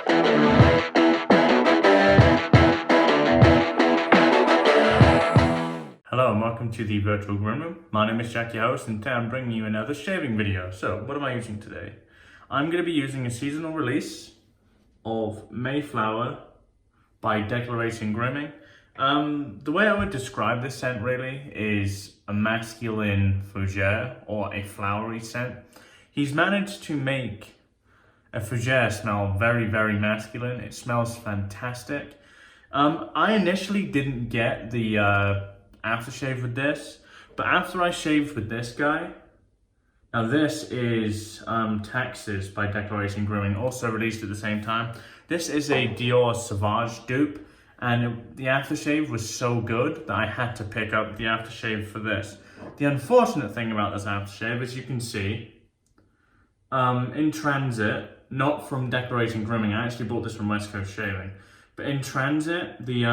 Hello and welcome to the virtual groom room. My name is Jack, your host, and today I'm bringing you another shaving video. So what am I using today? I'm going to be using a seasonal release of Mayflower by Declaration Grooming. The way I would describe this scent really is a masculine fougere or a flowery scent. He's managed to make a fougere smell very, very masculine. It smells fantastic. I initially didn't get the aftershave with this, but after I shaved with this guy, now this is Texas by Declaration Grooming, also released at the same time. This is a Dior Sauvage dupe, and the aftershave was so good that I had to pick up the aftershave for this. The unfortunate thing about this aftershave, as you can see, in transit, not from Declaration Grooming, I actually bought this from West Coast Shaving, but in transit, the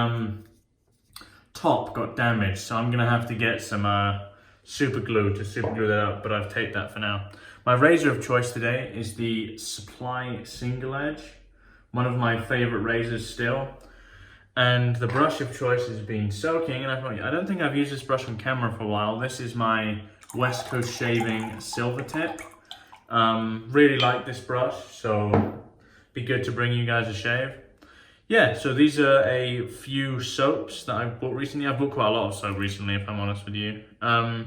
top got damaged, so I'm gonna have to get some super glue to super glue that up, but I've taped that for now. My razor of choice today is the Supply Single Edge, one of my favorite razors still. And the brush of choice has been soaking, and I don't think I've used this brush on camera for a while. This is my West Coast Shaving Silvertip. Really like this brush, so be good to bring you guys a shave. Yeah, so these are a few soaps that I've bought recently. I've bought quite a lot of soap recently, if I'm honest with you. I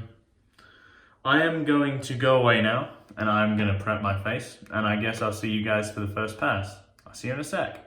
am going to go away now, and I'm going to prep my face, and I guess I'll see you guys for the first pass. I'll see you in a sec.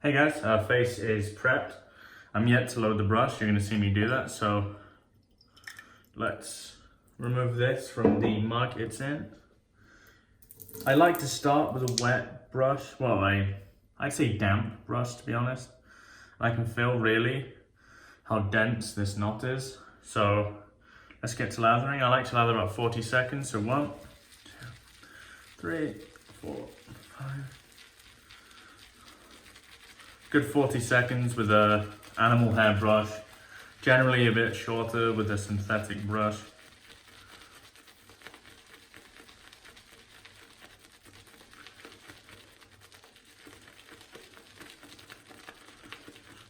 Hey guys, our face is prepped. I'm yet to load the brush, you're going to see me do that, so let's remove this from the mug it's in. I like to start with a wet brush, well I'd say damp brush to be honest. I can feel really how dense this knot is, so let's get to lathering. I like to lather about 40 seconds, so 1, 2, 3, 4, 5. Good 40 seconds with a animal hair brush, generally a bit shorter with a synthetic brush.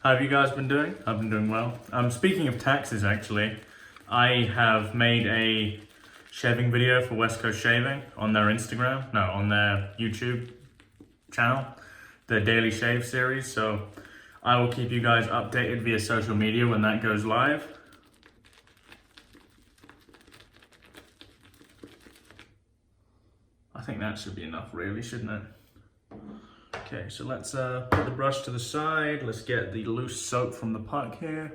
How have you guys been doing? I've been doing well. Speaking of taxes actually, I have made a shaving video for West Coast Shaving on their Instagram, no, on their YouTube channel. The Daily Shave series, so I will keep you guys updated via social media when that goes live. I think that should be enough really, shouldn't it? Okay, so let's put the brush to the side. Let's get the loose soap from the puck here.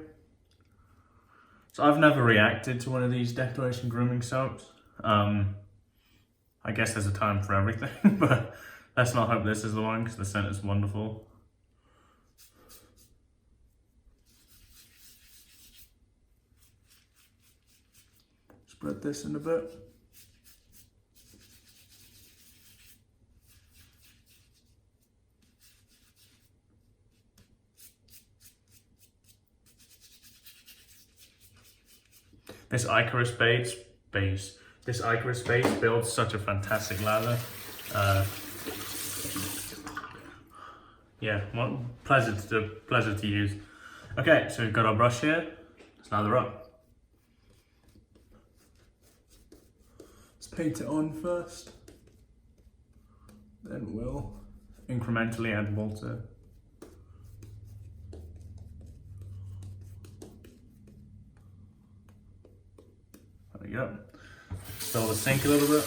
So I've never reacted to one of these Declaration Grooming soaps. I guess there's a time for everything, but let's not hope this is the one because the scent is wonderful. Spread this in a bit. This Icarus base This ichorous base builds such a fantastic lather. Yeah, pleasure to use. Okay, so we've got our brush here. Let's lather up. Let's paint it on first. Then we'll incrementally add water. There we go. Fill the sink a little bit.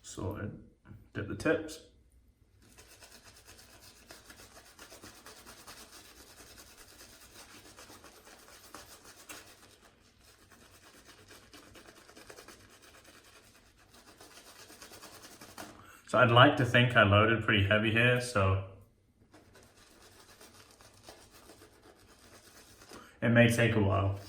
Sorted. Dip the tips. So I'd like to think I loaded pretty heavy here, so it may take a while.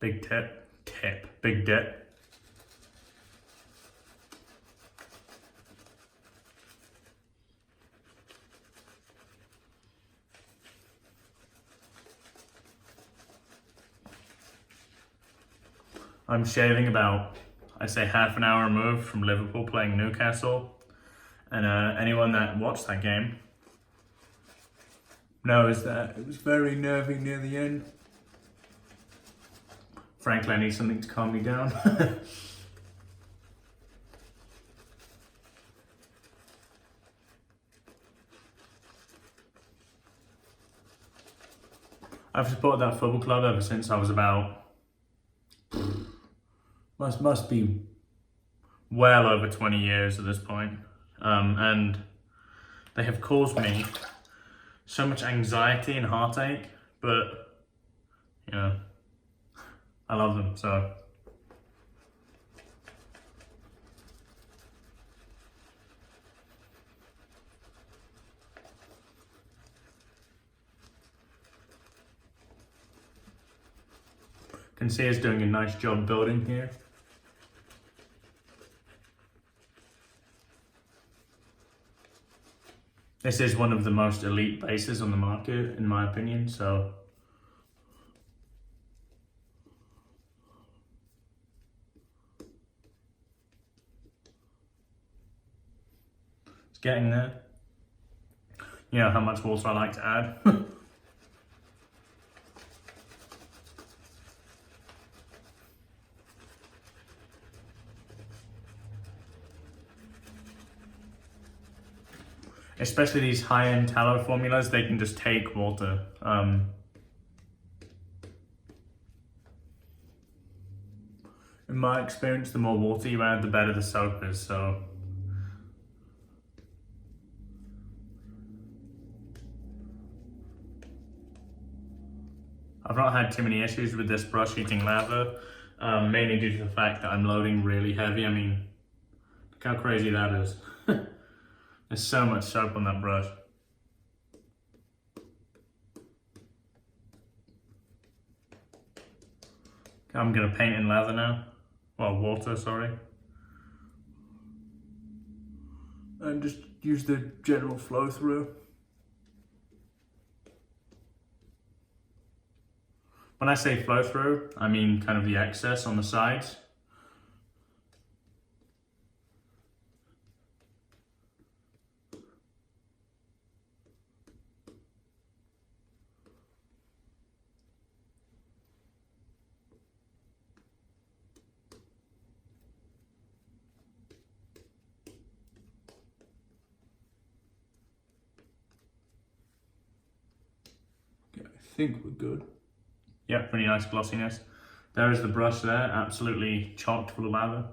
Big big dip. I'm shaving about, I'd say, half an hour removed from Liverpool playing Newcastle. And anyone that watched that game knows that it was very nervy near the end. Frankly, I need something to calm me down. I've supported that football club ever since I was about, must be well over 20 years at this point. And they have caused me so much anxiety and heartache, but you know, I love them, so. Can see it's doing a nice job building here. This is one of the most elite bases on the market, in my opinion, so. It's getting there. You know how much water I like to add. Especially these high-end tallow formulas, they can just take water. In my experience, the more water you add, the better the soap is, so. I've not had too many issues with this brush eating lather, mainly due to the fact that I'm loading really heavy. I mean, look how crazy that is. There's so much soap on that brush. I'm gonna paint in lather now. Well, water, sorry. And just use the general flow through. When I say flow through, I mean kind of the excess on the sides. I think we're good. Yeah, pretty nice glossiness. There is the brush there, absolutely chocked full of lather.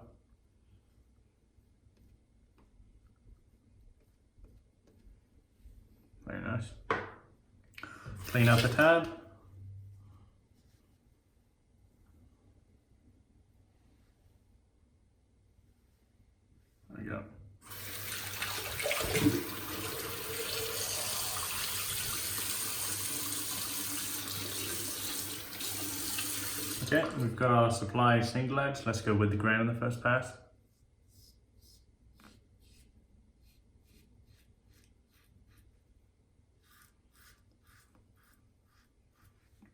Very nice. Clean up a tab. There we go. Okay, we've got our supply single edge. Let's go with the grain on the first pass.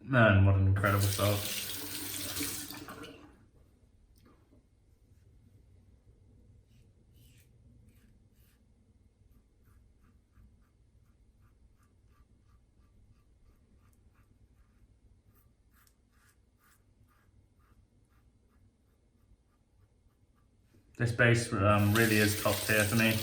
Man, what an incredible start. This base really is top tier for me.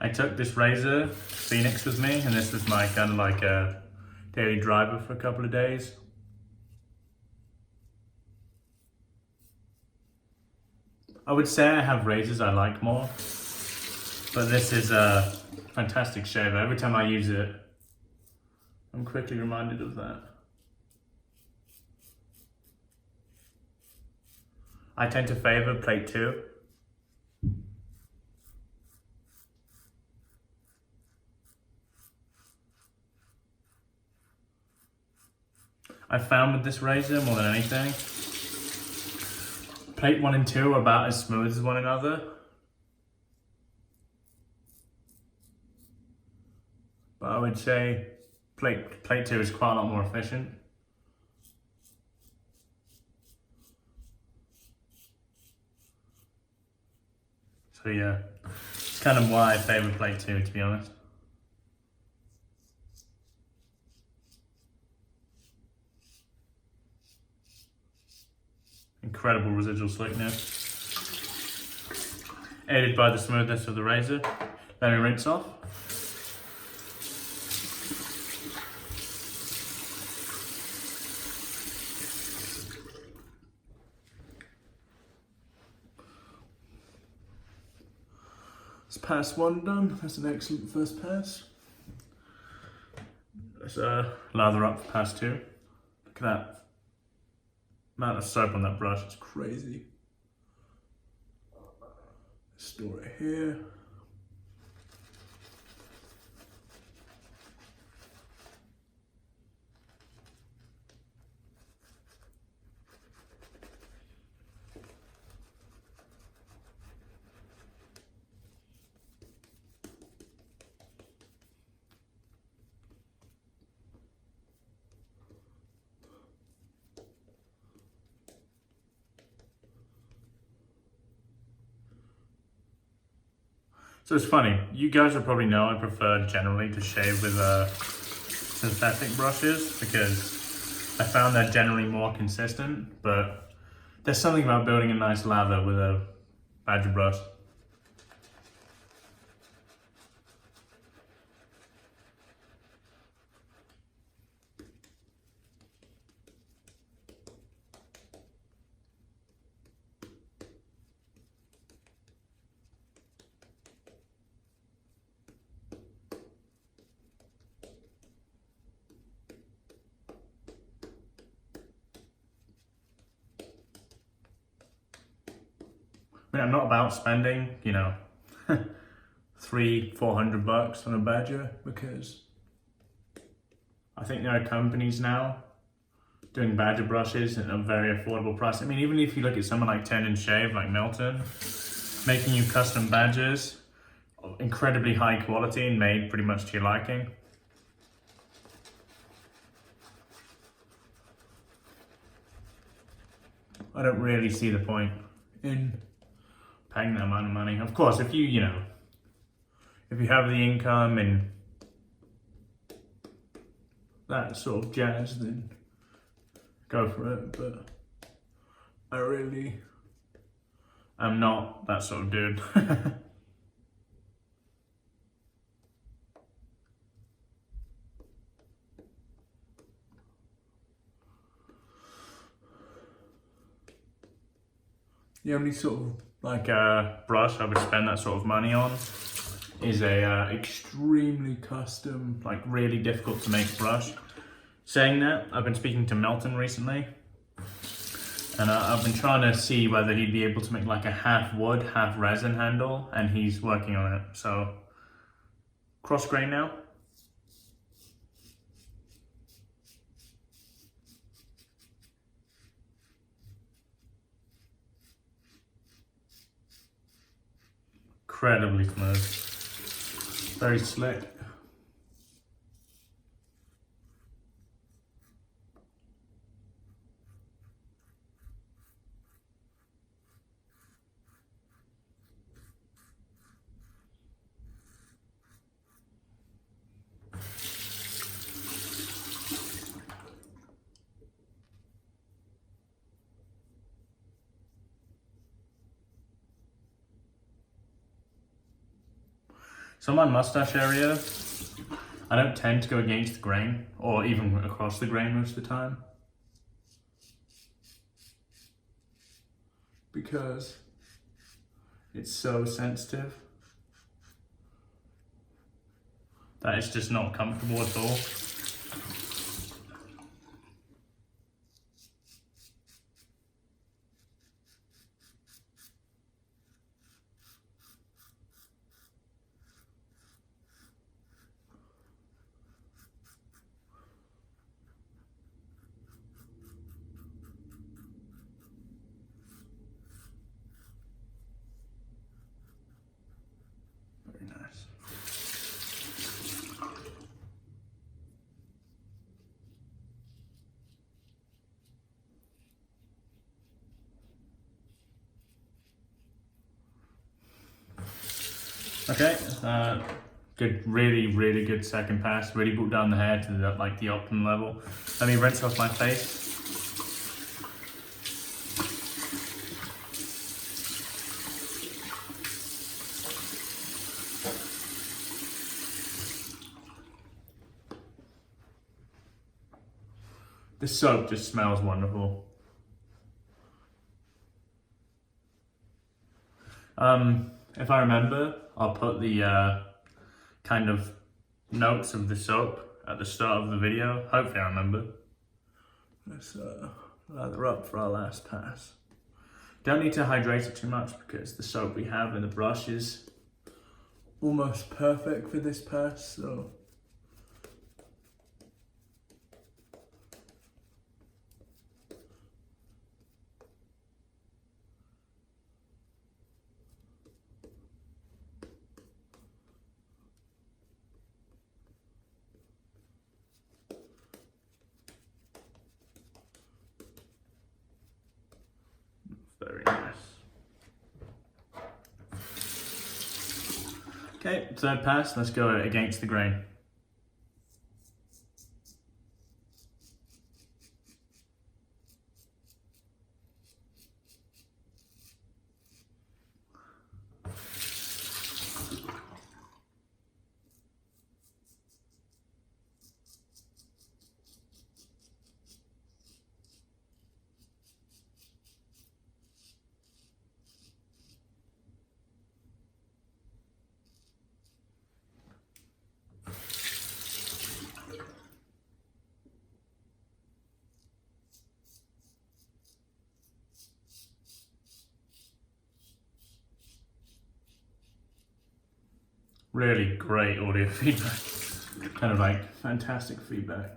I took this razor Phoenix with me, and this was my kind of like a daily driver for a couple of days. I would say I have razors I like more, but this is a fantastic shaver. Every time I use it, I'm quickly reminded of that. I tend to favor plate 2. I found with this razor, more than anything, plate 1 and 2 are about as smooth as one another. But I would say plate 2 is quite a lot more efficient. So yeah, it's kind of why I favor plate 2, to be honest. Incredible residual slickness, aided by the smoothness of the razor. Let me rinse off. That's pass 1 done. That's an excellent first pass. Let's lather up for pass 2. Look at that amount of soap on that brush, it's crazy. Store it here. So it's funny, you guys will probably know I prefer generally to shave with synthetic brushes because I found they're generally more consistent, but there's something about building a nice lather with a badger brush. I mean, I'm not about spending, you know, $300-400 on a badger because I think there are companies now doing badger brushes at a very affordable price. I mean, even if you look at someone like 10 Shave, like Milton, making you custom badgers, incredibly high quality and made pretty much to your liking. I don't really see the point in paying that amount of money. Of course, if you know, if you have the income and that sort of jazz, then go for it. But I really am not that sort of dude. The only sort of like brush I would spend that sort of money on is a extremely custom, like really difficult to make brush. Saying that, I've been speaking to Melton recently, and I've been trying to see whether he'd be able to make like a half wood, half resin handle, and he's working on it. So, cross grain now. Incredibly smooth, very slick. So my mustache area, I don't tend to go against the grain or even across the grain most of the time, because it's so sensitive that it's just not comfortable at all. Very nice. Okay, good, really good second pass. Really brought down the hair to the optimum level. Let me rinse off my face. The soap just smells wonderful. If I remember, I'll put the kind of notes of the soap at the start of the video. Hopefully I remember. Let's lather up for our last pass. Don't need to hydrate it too much because the soap we have in the brush is almost perfect for this pass, so. Very nice. Okay, third pass, let's go against the grain. Really great audio feedback. Kind of like fantastic feedback.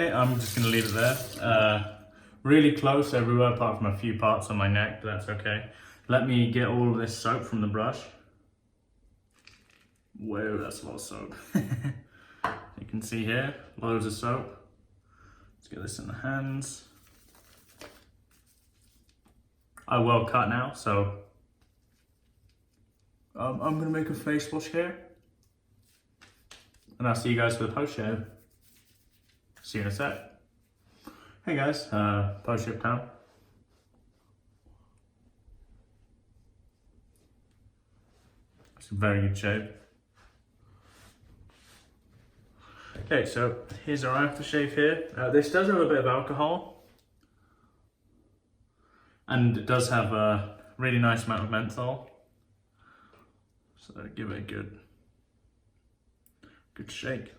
Okay, I'm just gonna leave it there. Really close everywhere apart from a few parts on my neck, but that's okay. Let me get all of this soap from the brush. Whoa, that's a lot of soap. You can see here, loads of soap. Let's get this in the hands. I will cut now, so I'm gonna make a face wash here. And I'll see you guys for the post shave. See you in a sec. Hey guys, post shave time. It's a very good shave. Okay, so here's our aftershave here. This does have a bit of alcohol. And it does have a really nice amount of menthol. So give it a good shake.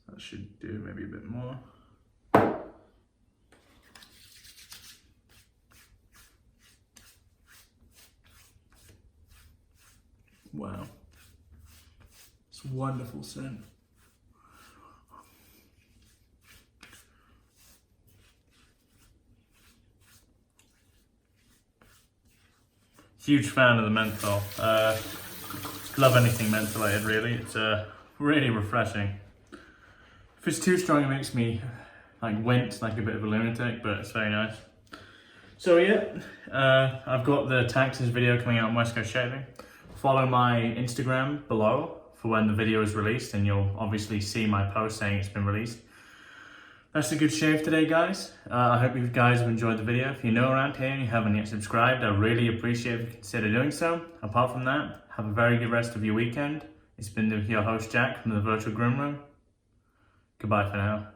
That should do maybe a bit more. Wow, it's a wonderful scent. Huge fan of the menthol. Love anything mentholated really. It's really refreshing. If it's too strong, it makes me like wince like a bit of a lunatic, but it's very nice. So yeah, I've got the taxes video coming out on West Coast Shaving. Follow my Instagram below for when the video is released, and you'll obviously see my post saying it's been released. That's a good shave today, guys. I hope you guys have enjoyed the video. If you're new around here and you haven't yet subscribed, I really appreciate if you consider doing so. Apart from that, have a very good rest of your weekend. It's been your host Jack from the Virtual Groom Room. Goodbye for now.